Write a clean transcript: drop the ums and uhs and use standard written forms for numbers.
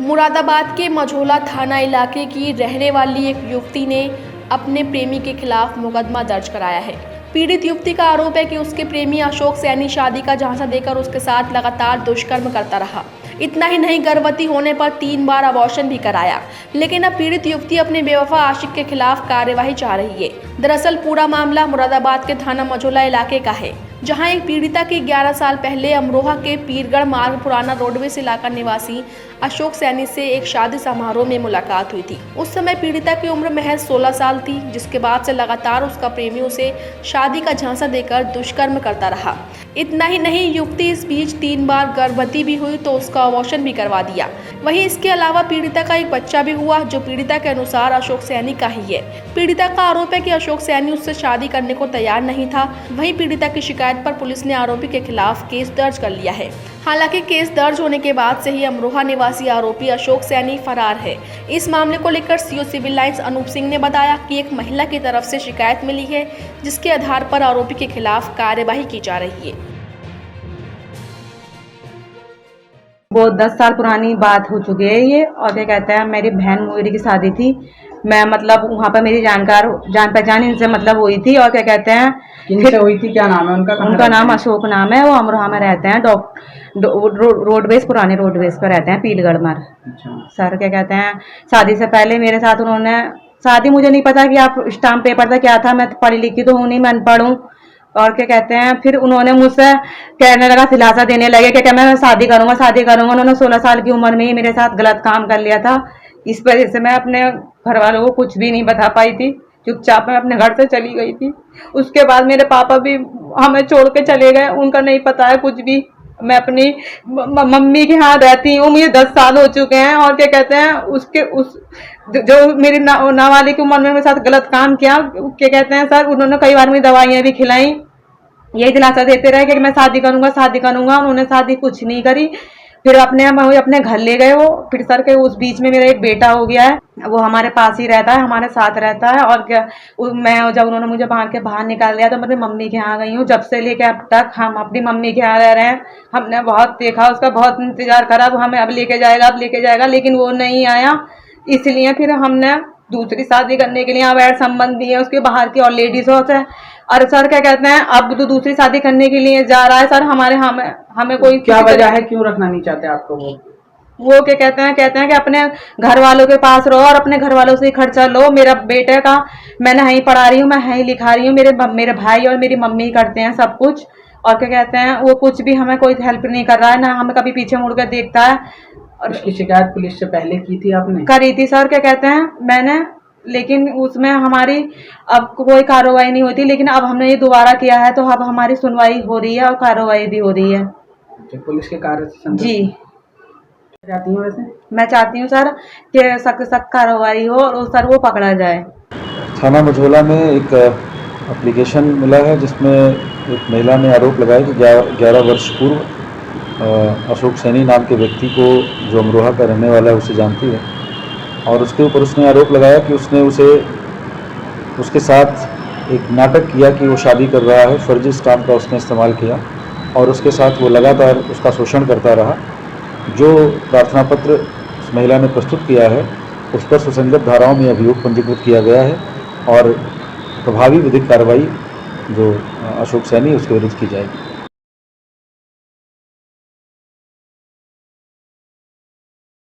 मुरादाबाद के मझौला थाना इलाके की रहने वाली एक युवती ने अपने प्रेमी के खिलाफ मुकदमा दर्ज कराया है। पीड़ित युवती का आरोप है कि उसके प्रेमी अशोक सैनी शादी का झांसा देकर उसके साथ लगातार दुष्कर्म करता रहा। इतना ही नहीं, गर्भवती होने पर 3 बार अबॉर्शन भी कराया। लेकिन अब पीड़ित युवती अपने बेवफा आशिक के खिलाफ कार्यवाही चाह रही है। दरअसल पूरा मामला मुरादाबाद के थाना मझौला इलाके का है, जहां एक पीड़िता की 11 साल पहले अमरोहा के पीरगढ़ मार्ग पुराना रोडवेज इलाका निवासी अशोक सैनी से एक शादी समारोह में मुलाकात हुई थी। उस समय पीड़िता की उम्र महज 16 साल थी, जिसके बाद से लगातार उसका प्रेमी उसे शादी का झांसा देकर दुष्कर्म करता रहा। इतना ही नहीं, युवती इस बीच 3 बार गर्भवती भी हुई तो उसका अबॉर्शन भी करवा दिया। वहीं इसके अलावा पीड़िता का एक बच्चा भी हुआ, जो पीड़िता के अनुसार अशोक सैनी का ही है। पीड़िता का आरोप है कि अशोक सैनी उससे शादी करने को तैयार नहीं था। वहीं पीड़िता की शिकायत पर पुलिस ने आरोपी के खिलाफ केस दर्ज कर लिया है। हालांकि केस दर्ज होने के बाद से ही अमरोहा निवासी आरोपी अशोक सैनी फरार है। इस मामले को लेकर CO Civil Lines Anoop Singh ने बताया कि एक महिला की तरफ से शिकायत मिली है, जिसके आधार पर आरोपी के खिलाफ कार्यवाही की जा रही है। वो 10 साल पुरानी बात हो चुकी है ये। और क्या कहते हैं, मेरी बहन मुंगेरी की शादी थी। मैं मतलब वहाँ पर मेरी जान पहचान इनसे मतलब हुई थी। और क्या कहते हैं, किनसे हुई थी, क्या नाम है उनका? उनका नाम अशोक नाम है। वो अमरोहा में रहते हैं, रोडवेज पुराने रोडवेज पर रहते हैं, पीलगढ़ मार। सर क्या कहते हैं, शादी से पहले मेरे साथ उन्होंने शादी, मुझे नहीं पता कि आप स्टाम्प पेपर था क्या था, मैं पढ़ी लिखी तो हूँ नहीं, मैं अनपढ़ हूँ। और क्या कहते हैं, फिर उन्होंने मुझसे कहने लगा, दिलासा देने लगे कि मैं शादी करूंगा शादी करूंगा। उन्होंने 16 साल की उम्र में ही मेरे साथ गलत काम कर लिया था। इस वजह से मैं अपने घर वालों को कुछ भी नहीं बता पाई थी। चुपचाप मैं अपने घर से चली गई थी। उसके बाद मेरे पापा भी हमें छोड़ के चले गए, उनका नहीं पता है कुछ भी। मैं अपनी मम्मी के यहाँ रहती हूँ, मुझे 10 साल हो चुके हैं। और क्या कहते हैं, जो मेरी नाबालिग की उम्र में मेरे साथ गलत काम किया, क्या कहते हैं सर, उन्होंने कई बार मुझे दवाइयाँ भी खिलाई, यही दिलासा देते रहे कि मैं शादी करूंगा शादी करूंगा। उन्होंने शादी कुछ नहीं करी। फिर अपने घर ले गए वो। फिर सर के उस बीच में मेरा एक बेटा हो गया है, वो हमारे पास ही रहता है, हमारे साथ रहता है। और क्या, मैं जब उन्होंने मुझे बाहर निकाल दिया तो मैं अपनी मम्मी के यहाँ गई हूँ। जब से लेके अब तक हम अपनी मम्मी के यहाँ रह रहे हैं। हमने बहुत देखा, उसका बहुत इंतजार करा, वो हमें अब लेके जाएगा, लेकिन वो नहीं आया। इसलिए फिर हमने दूसरी शादी करने के लिए अवैध संबंध दिए उसके बाहर की और लेडीजों से। और सर क्या कहते हैं, अब तो दूसरी शादी करने के लिए जा रहा है सर। हमें कोई क्या वजह है, क्यों रखना नहीं चाहते आपको? वो क्या कहते हैं कि अपने घर वालों के पास रहो और अपने घर वालों से ही खर्चा लो। मेरा बेटे का मैं नहीं पढ़ा रही हूँ, मैं नहीं लिखा रही हूँ, मेरे भाई और मेरी मम्मी करते हैं सब कुछ। और क्या कहते हैं, वो कुछ भी हमें कोई हेल्प नहीं कर रहा है, ना हमें कभी पीछे मुड़ कर देखता है। और इसकी शिकायत पुलिस से पहले की थी आपने? करी थी सर, क्या कहते हैं मैंने, लेकिन उसमें हमारी अब कोई कार्रवाई नहीं होती। लेकिन अब हमने ये दोबारा किया है तो अब हमारी सुनवाई हो रही है और कार्रवाई भी हो रही है। पुलिस के कार्य से जी चाहती हूँ वैसे? मैं चाहती हूँ सर कि सख्त कार्रवाई हो और सर वो पकड़ा जाए। थाना मझौला में एक एप्लीकेशन मिला है, जिसमें एक महिला ने आरोप लगाया कि 11 वर्ष पूर्व अशोक सैनी नाम के व्यक्ति को, जो अमरोहा का रहने वाला है, उसे जानती है। और उसके ऊपर उसने आरोप लगाया कि उसने उसके साथ एक नाटक किया कि वो शादी कर रहा है। फर्जी स्टाम्प का उसने इस्तेमाल किया और उसके साथ वो लगातार उसका शोषण करता रहा। जो प्रार्थना पत्र उस महिला ने प्रस्तुत किया है, उस पर सुसंगत धाराओं में अभियोग पंजीकृत किया गया है और प्रभावी विधिक कार्रवाई जो अशोक सैनी उसके विरुद्ध की जाएगी।